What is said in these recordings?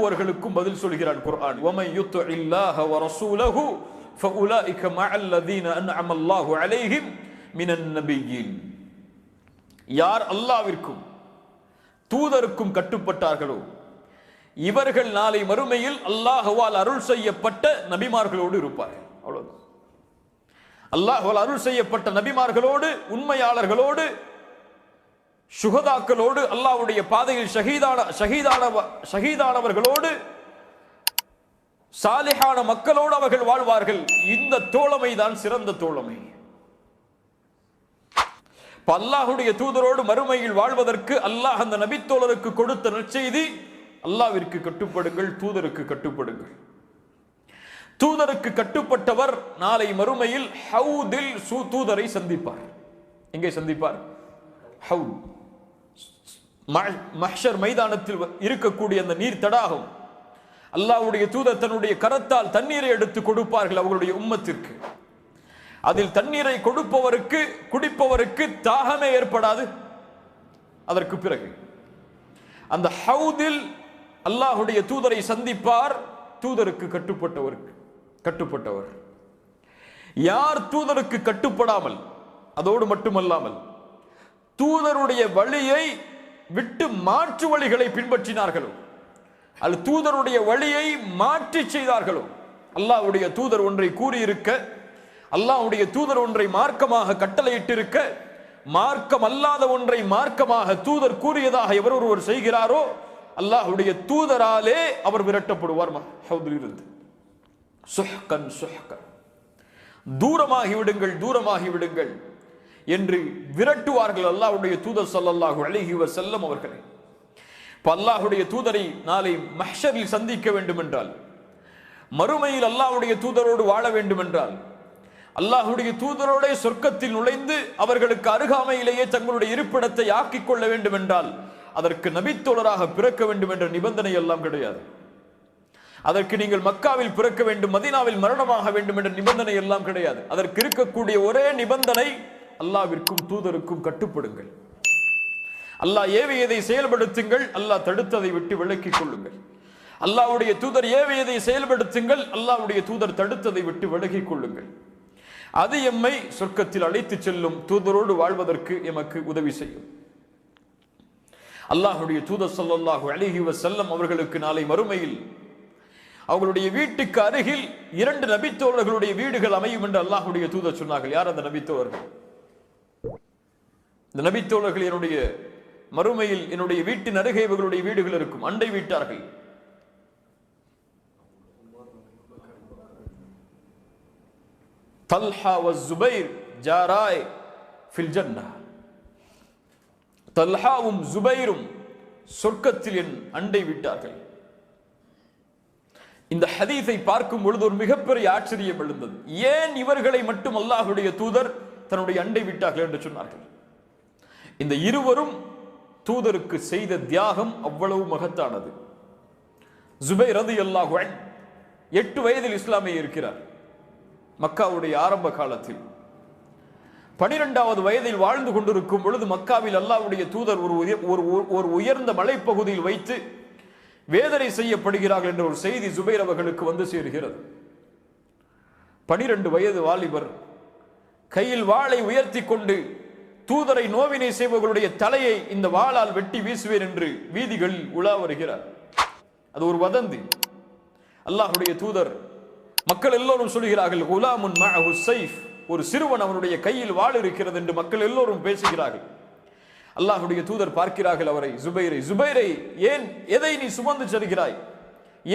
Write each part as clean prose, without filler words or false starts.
அவர்களுக்கும் பதில் சொல்கிறான் குர்ஆன். وَمَن يُطِعِ اللَّهَ وَرَسُولَهُ فَأُولَٰئِكَ مَعَ الَّذِينَ أَنْعَمَ اللَّهُ عَلَيْهِمْ مِنَ النَّبِيِّينَ. யார் அல்லாஹ்விற்கும் தூதருக்கும் கட்டுப்பட்டார்களோ இவர்கள் நாளை மறுமையில் அல்லாஹ்வால் அருள் செய்யப்பட்ட நபிமார்களோடு இருப்பார்கள். அவ்வளவுதான். அல்லாஹ்வால் அருள் செய்யப்பட்ட நபிமார்களோடு, உண்மையாளர்களோடு, சுஹதாக்களோடு, அல்லாஹ்வுடைய பாதையில் ஷஹீதானவர்களோடு, சாலிஹான மக்களோடு அவர்கள் வாழ்வார்கள். இந்த தோழமை தான் சிறந்த தோழமை. அல்லாஹ்வுடைய தூதரோடு மறுமையில் வாழ்வதற்கு அல்லாஹ் அந்த நபித்தோழருக்கு கொடுத்த நற்செய்தி, அல்லாஹ்விற்கு கட்டுப்படுங்கள், தூதருக்கு கட்டுப்படுங்கள். தூதருக்கு கட்டுப்பட்டவர் நாளை மறுமையில் ஹவுதில் தூதரை சந்திப்பார். எங்கே சந்திப்பார்? ஹவுத், மஹ்ஷர் மைதானத்தில் இருக்கக்கூடிய அந்த நீர் தடாகம். அல்லாஹ்வுடைய தூதர் தன்னுடைய கரத்தால் தண்ணீரை எடுத்து கொடுப்பார்கள் அவர்களுடைய உம்மத்திற்கு. அதில் தண்ணீரை கொடுப்பவருக்கு, குடிப்பவருக்கு தாகமே ஏற்படாது. அதற்கு பிறகு அந்த ஹவுதில் அல்லாஹ்வுடைய தூதரை சந்திப்பார். தூதருக்கு கட்டுப்பட்டவர் யார் தூதருக்கு கட்டுப்படாமல், அதோடு மட்டுமல்லாமல் தூதருடைய வழியை விட்டு மாற்று வழிகளை பின்பற்றினார்களோ, அல்லது தூதருடைய வழியை மாற்றி செய்தார்களோ, அல்லாஹ்வுடைய தூதர் ஒன்றை கூறியிருக்க, அல்லாஹ்வுடைய தூதர் ஒன்றை மார்க்கமாக கட்டளையிட்டிருக்க, மார்க்கம் அல்லாத ஒன்றை மார்க்கமாக தூதர் கூறியதாக எவர் ஒருவர் செய்கிறாரோ அல்லாஹ்வுடைய தூதராலே அவர் விரட்டப்படுவார். ஹவுதிலிருந்து சுஹ்கன் சுஹ்கன், தூரமாகி விடுங்கள் என்று விரட்டுவார்கள் அல்லாஹ்வுடைய தூதர் ஸல்லல்லாஹு அலைஹி வஸல்லம் அவர்களை. அல்லாஹ்வுடைய தூதரை நாளை மஹ்ஷரில் சந்திக்க வேண்டும் என்றால், மறுமையில் அல்லாஹ்வுடைய தூதரோடு வாழ வேண்டும் என்றால், அல்லாஹ்வுடைய தூதரோட சொர்க்கத்தில் நுழைந்து அவர்களுக்கு அருகாமையிலேயே தங்களுடைய இருப்பிடத்தை ஆக்கிக் கொள்ள வேண்டும் என்றால் அதற்கு நபித்தோழராக பிறக்க வேண்டும் என்ற நிபந்தனை எல்லாம் கிடையாது. அதற்கு நீங்கள் மக்காவில் பிறக்க வேண்டும், மதீனாவில் மரணமாக வேண்டும் என்ற நிபந்தனை எல்லாம் கிடையாது. அதற்கு இருக்கக்கூடிய ஒரே நிபந்தனை, அல்லாஹ்விற்கும் தூதருக்கும் கட்டுப்படுங்கள். அல்லாஹ் ஏவியதை செயல்படுத்துங்கள், அல்லாஹ் தடுத்ததை விட்டு விலக்கிக் கொள்ளுங்கள். அல்லாஹ்வுடைய தூதர் ஏவியதை செயல்படுத்துங்கள், அல்லாஹ்வுடைய தூதர் தடுத்ததை விட்டு விலகிக் கொள்ளுங்கள். அது எம்மை சொர்க்கத்தில் அழைத்து செல்லும், தூதரோடு வாழ்வதற்கு எமக்கு உதவி செய்யும். அல்லாஹ்வுடைய தூதர் ஸல்லல்லாஹு அலைஹி வஸல்லம் அவர்களுக்கு நாளை மறுமையில் அவர்களுடைய வீட்டுக்கு அருகில் 2 நபித்தோழர்களுடைய வீடுகள் அமையும் என்று அல்லாஹ்வுடைய தூதர் சொன்னார்கள். யார் அந்த நபித்தோழர்கள்? இந்த நபித்தோழர்கள் என்னுடைய மறுமையில் என்னுடைய வீட்டின் அருகே இவர்களுடைய வீடுகள் இருக்கும், அண்டை வீட்டார்கள். தல்ஹா வ ஸுபைர் ஜாராய் ஃபில் ஜன்னah. தல்ஹாவும் ஸுபைரும் சொர்க்கத்தில் என் அண்டை வீட்டார்கள். இந்த ஹதீஸை பார்க்கும் பொழுது ஒரு மிகப்பெரிய ஆச்சரியம் எழுந்தது. ஏன் இவர்களை மட்டும் அல்லாஹ்வுடைய தூதர் தன்னுடைய அண்டை வீட்டார்கள் என்று சொன்னார்கள்? இந்த இருவரும் தூதருக்கு செய்த தியாகம் அவ்வளவு மகத்தானது. ஸுபைர் ரலியல்லாஹு அன்ஹு 8 வயதில் இஸ்லாமை இருக்கிறார். மக்காவுடைய ஆரம்ப காலத்தில் 12வது வயதில் வாழ்ந்து கொண்டிருக்கும் பொழுது மக்காவில் அல்லாஹ்வுடைய தூதர் ஒரு உயர்ந்த மலைப்பகுதியில் வைத்து வேதனை செய்யப்படுகிறார்கள் என்ற ஒரு செய்தி ஸுபைர் அவர்களுக்கு வந்து சேர்கிறது. 12 வயது வாலிபர் கையில் வாளை உயர்த்தி கொண்டு தூதரை நோவினை செய்பவர்களுடைய தலையை இந்த வாளால் வெட்டி வீசுவேன் என்று வீதிகளில் உலா வருகிறார். அது ஒரு வதந்தி. அல்லாஹ்வுடைய தூதர், மக்கள் எல்லோரும் சொல்கிறார்கள், குலாமுன் மஅஹு ஸைஃப், ஒரு சிறுவன் அவனுடைய கையில் வாள் இருக்கிறது என்று மக்கள் எல்லோரும் பேசுகிறார்கள். அல்லாஹ்வுடைய தூதர் பார்க்கிறார்கள் அவரை, ஸுபைரை ஏன், எதை நீ சுமந்து செல்கிறாய்,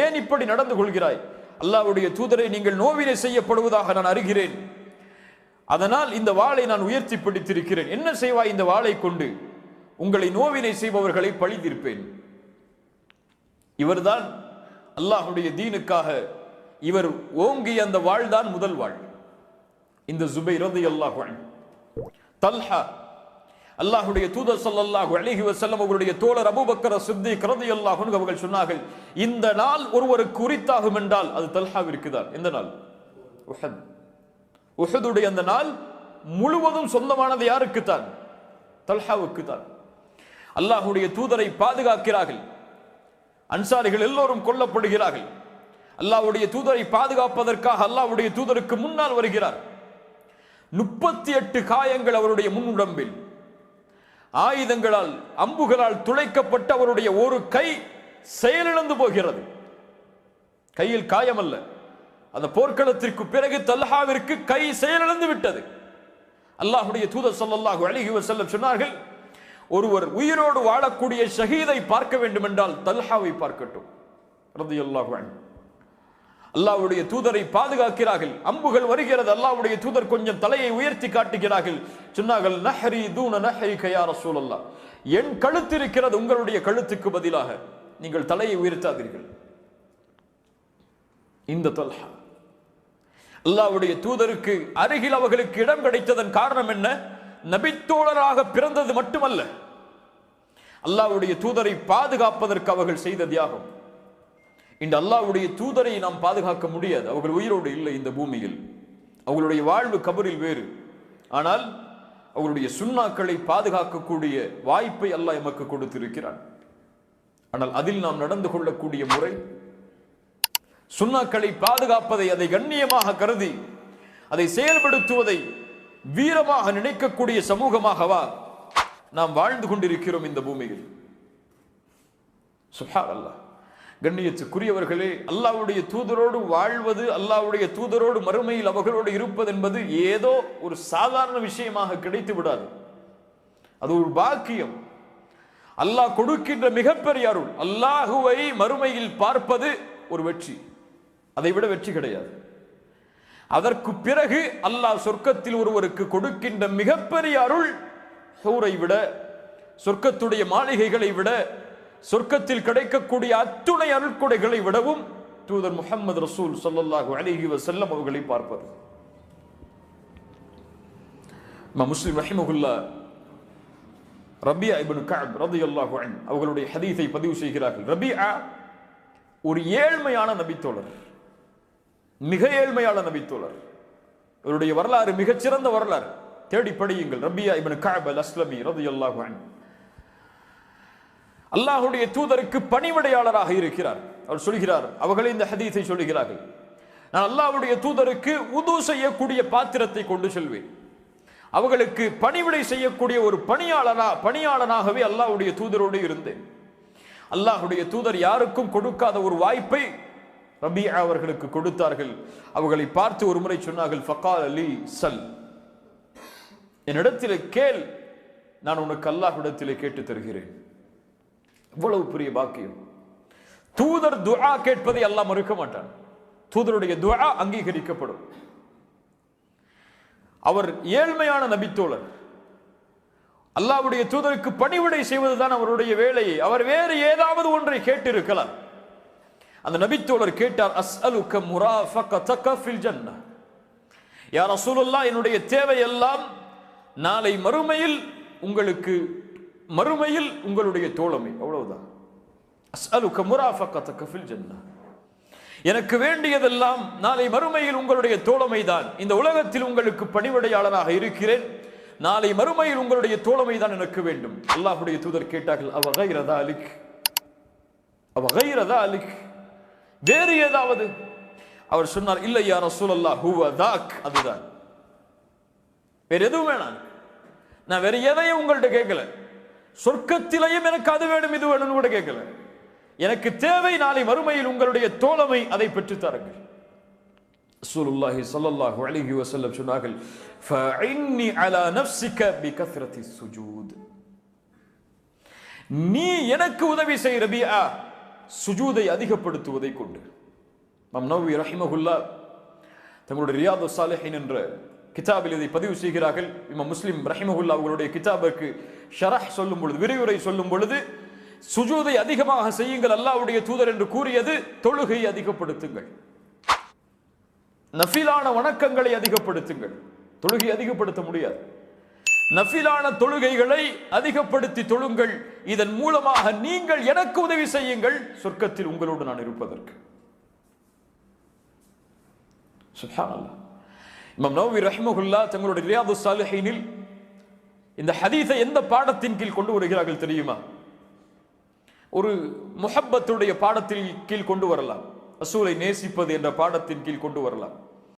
ஏன் இப்படி நடந்து கொள்கிறாய்? அல்லாஹ்வுடைய தூதரை, நீங்கள் நோவினை செய்யப்படுவதாக நான் அறிகிறேன், அதனால் இந்த வாளை நான் உயர்த்தி பிடித்திருக்கிறேன். என்ன செய்வாய் இந்த வாளை கொண்டு? உங்களை நோவினை செய்பவர்களை பழி தீர்ப்பேன். இவர்தான் அல்லாஹ்வுடைய தீனுக்காக இவர் ஓங்கிய அந்த வாழ்தான் முதல் வாழ். இந்த ஸுபைர் ரலியல்லாஹு அன்ஹு. தல்ஹா, அல்லாஹ்வுடைய தூதர் ஸல்லல்லாஹு அலைஹி வஸல்லம் அவருடைய தோழர் அபூபக்கர் ஸித்தீக் ரலியல்லாஹு அன்ஹு அவர்கள் சொன்னார்கள், இந்த நாள் ஒருவருக்கு உரித்தாகும் என்றால் அது தல்ஹாவிற்கு தான். எந்த நாள்? உஹத். உஹதுடைய அந்த நாள் முழுவதும் சொந்தமானது யாருக்கு தான்? தல்ஹாவுக்கு தான். அல்லாஹ்வுடைய தூதரை பாதுகாக்கிறார்கள். அன்சாரிகள் எல்லோரும் கொல்லப்படுகிறார்கள். அல்லாஹ்வுடைய தூதரை பாதுகாப்பதற்காக அல்லாஹ்வுடைய தூதருக்கு முன்னால் வருகிறார். 38 காயங்கள் அவருடைய முன்னுடம்பில், ஆயுதங்களால் அம்புகளால் துளைக்கப்பட்ட அவருடைய ஒரு கை செயலிழந்து போகிறது. கையில் காயம் அல்ல, அந்த போர்க்களத்திற்கு பிறகு தல்ஹாவிற்கு கை செயலிழந்து விட்டது. அல்லாஹ்வுடைய தூதர் ஸல்லல்லாஹு அலைஹி வஸல்லம் சொன்னார்கள், ஒருவர் உயிரோடு வாழக்கூடிய ஷஹீதை பார்க்க வேண்டும் என்றால் தல்ஹாவை பார்க்கட்டும் ரலியல்லாஹு அன்ஹு. அல்லாஹ்வுடைய தூதரை பாதுகாக்கிறார்கள். அம்புகள் வருகிறது. அல்லாஹ்வுடைய தூதர் கொஞ்சம் தலையை உயர்த்தி காட்டுகிறார்கள். சொன்னார்கள், நஹ்ரி தூன நஹ்ரிக யா ரசூலல்லாஹ், என் கழுத்து இருக்கிறது உங்களுடைய கழுத்துக்கு பதிலாக, நீங்கள் தலையை உயர்த்தாதீர்கள். இந்த தல்ஹா அல்லாஹ்வுடைய தூதருக்கு அருகில் அவர்களுக்கு இடம் கிடைத்ததன் காரணம் என்ன? நபித்தோழராக பிறந்தது மட்டுமல்ல, அல்லாஹ்வுடைய தூதரை பாதுகாப்பதற்கு அவர்கள் செய்த தியாகம். இந்த அல்லாஹ்வுடைய தூதரை நாம் பாதுகாக்க முடியாது, அவர்கள் உயிரோடு இல்லை இந்த பூமியில். அவர்களுடைய வாழ்வு கபரில் வேறு. ஆனால் அவர்களுடைய சுன்னாக்களை பாதுகாக்கக்கூடிய வாய்ப்பை அல்லாஹ் எமக்கு கொடுத்திருக்கிறான். ஆனால் அதில் நாம் நடந்து கொள்ளக்கூடிய முறை, சுன்னாக்களை பாதுகாப்பதை, அதை கண்ணியமாக கருதி அதை செயல்படுத்துவதை வீரமாக நினைக்கக்கூடிய சமூகமாகவா நாம் வாழ்ந்து கொண்டிருக்கிறோம் இந்த பூமியில்? சுப்ஹானல்லாஹ். கண்ணியத்துக்குரியவர்களே, அல்லாஹ்வுடைய தூதரோடு வாழ்வது, அல்லாஹ்வுடைய தூதரோடு மறுமையில் அவர்களோடு இருப்பது என்பது ஏதோ ஒரு சாதாரண விஷயமாக கிடைத்து விடாது. அது ஒரு பாக்கியம், அல்லாஹ் கொடுக்கின்ற மிகப்பெரிய அருள். அல்லாஹுவை மறுமையில் பார்ப்பது ஒரு வெற்றி, அதை விட வெற்றி கிடையாது. அதற்கு பிறகு அல்லாஹ் சொர்க்கத்தில் ஒருவருக்கு கொடுக்கின்ற மிகப்பெரிய அருள், ஹூரை விட, சொர்க்கத்துடைய மாளிகைகளை விட, சொர்க்கத்தில் கிடைக்கக்கூடிய அத்துணை அருள்கொடைகளை விடவும் தூதர் முஹம்மது ரசூல் ஸல்லல்லாஹு அலைஹி வஸல்லம் அவர்களை பார்ப்பது. முஸ்லிம் ரஹிமஹுல்லாஹ் ரபியா இப்னு கஅப் ரலியல்லாஹு அன்ஹு அவர்களுடைய ஹதீஸை பதிவு செய்கிறார்கள். ரபியா ஒரு ஏழ்மையான நபித்தோழர், மிக ஏழ்மையான நபித்தோழர். இவருடைய வரலாறு மிகச்சிறந்த வரலாறு, தேடி படியுங்கள். ரபியா இப்னு கஅப் அல்-அஸ்லமி ரலியல்லாஹு அன்ஹு அல்லாஹ்வுடைய தூதருக்கு பணிவிடையாளராக இருக்கிறார். அவர் சொல்கிறார், அவர்களே இந்த ஹதீஸை சொல்கிறார்கள், நான் அல்லாஹ்வுடைய தூதருக்கு உது செய்யக்கூடிய பாத்திரத்தை கொண்டு செல்வேன். அவர்களுக்கு பணிவிடை செய்யக்கூடிய ஒரு பணியாளனாகவே அல்லாஹ்வுடைய தூதரோடு இருந்தேன். அல்லாஹ்வுடைய தூதர் யாருக்கும் கொடுக்காத ஒரு வாய்ப்பை ரபியா அவர்களுக்கு கொடுத்தார்கள். அவர்களை பார்த்து ஒரு முறை சொன்னார்கள், ஃபகால லி சல், என்னிடத்திலே கேள், நான் உனக்கு அல்லாஹ்விடத்திலே கேட்டு தருகிறேன். இவ்வளவு பெரிய பாக்கியம். தூதர் துஆ கேட்பதை அல்லாஹ் மறுக்க மாட்டான். தூதருடைய துஆ அங்கீகரிக்கப்படும். அவர் ஏழ்மையான நபித்தோழர், அல்லாஹ்வுடைய தூதருக்கு பணிவிடை செய்வதுதான் அவருடைய வேலையை. அவர் வேறு ஏதாவது ஒன்றை கேட்டிருக்கலாம். அந்த நபித்தோழர் கேட்டார், அஸ்அலுக முராஃபகதக ஃபில் ஜன்னah, யா ரசூலுல்லாஹ், என்னுடைய தேவை எல்லாம் நாளை மறுமையில் உங்களுடைய தோழமை, அவ்வளவுதான். அஸ்அலுக முராஃபகதக ஃபில் ஜன்னah, எனக்கு வேண்டியதெல்லாம் நாளை மறுமையில் உங்களுடைய தோழமை தான். இந்த உலகத்தில் உங்களுக்கு பணிவிடையாளராக இருக்கிறேன், நாளை மறுமையில் உங்களுடைய தோழமை தான் எனக்கு வேண்டும். அல்லாஹ்வுடைய தூதர் கேட்டார்கள், அவ கைர தாலிக், அவ கைர தாலிக், வேறு ஏதாவது? அவர் சொன்னார், இல்லை யா ரசூலல்லாஹ், ஹுவ தாக், அதுதான், வேற எதுவும் வேணாம். நான் வேற எதையும் உங்கள்கிட்ட கேட்கல, சொர்க்கத்திலையும் எனக்கு அது வேணும் இது வேணும்னு கூட கேட்கல. எனக்கு தேவை நாளை மறுமையில் உங்களுடைய தோழமை, அதை பெற்று தாருங்கள். ரசூலுல்லாஹி ஸல்லல்லாஹு அலைஹி வஸல்லம் சொன்னார்கள், ஃபஇன்னி அலா நஃப்ஸிக பிகத்ரத்தி சுஜூத், நீ எனக்கு உதவி செய் ரபியா, சுஜூதை அதிகப்படுத்துவதை கொண்டு. இமாம் நவவி ரஹிமஹுல்லாஹ் தங்களுடைய ரியாதுஸ் ஸாலிஹீன் என்ற கிதாபில் இதை பதிவு செய்கிறார்கள். இமாம் முஸ்லிம் ரஹிமஹுல்லாஹ் அவர்களுடைய கிதாபுக்கு ஷரஹ் சொல்லும் பொழுது, விரிவுரை சொல்லும் பொழுது, சுஜூதை அதிகமாக செய்யுங்கள் அல்லாஹ்வுடைய தூதர் என்று கூறியது தொழுகையை அதிகப்படுத்துங்கள், நஃபிலான வணக்கங்களை அதிகப்படுத்துங்கள். தொழுகை அதிகப்படுத்த முடியாது, நஃபிலான தொழுகைகளை அதிகப்படுத்தி தொழுங்கள். இதன் மூலமாக நீங்கள் எனக்கு உதவி செய்யுங்கள், சொர்க்கத்தில் உங்களோடு நான் இருப்பதற்கு. சுப்ஹானல்லாஹ். இமாம் நவவி ரஹிமஹுல்லாஹ் தங்களுடைய ரியாதுஸ் ஸாலிஹீனில் இந்த ஹதீஸை எந்த பாடத்தின் கீழ் கொண்டு வருகிறார்கள் தெரியுமா? ஒரு முஹப்பத்துடைய பாடத்தில் கீழ் கொண்டு வரலாம், ரசூலை நேசிப்பது என்ற பாடத்தின் கீழ் கொண்டு வரலாம்.